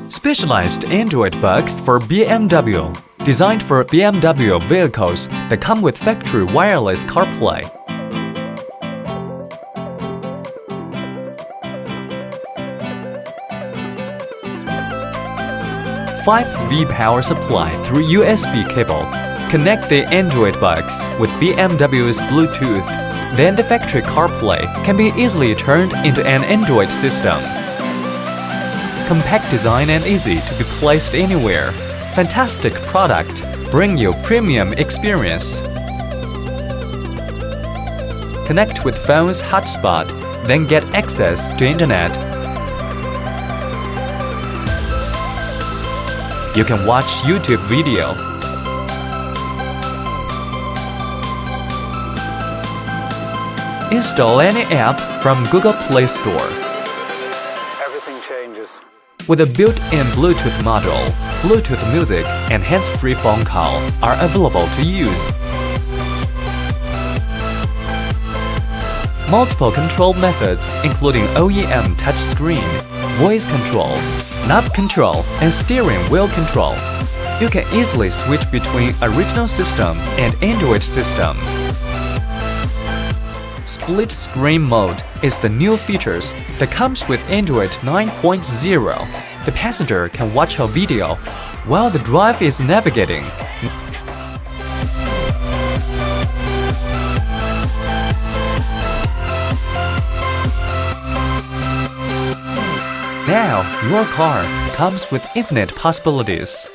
Specialized Android box for BMW, designed for BMW vehicles that come with factory wireless CarPlay. 5V power supply through USB cable. Connect the Android box with BMW's Bluetooth. Then the factory CarPlay can be easily turned into an Android system. Compact design and easy to be placed anywhere. Fantastic product. Bring you premium experience. Connect with phone's hotspot, then get access to internet. You can watch YouTube video. Install any app from Google Play Store. Everything changes. With a built-in Bluetooth module, Bluetooth music and hands-free phone call are available to use. Multiple control methods including OEM touchscreen, voice control, knob control, and steering wheel control. You can easily switch between original system and Android system. Split screen mode is the new features that comes with Android 9.0. The passenger can watch a video while the driver is navigating. Now, your car comes with infinite possibilities.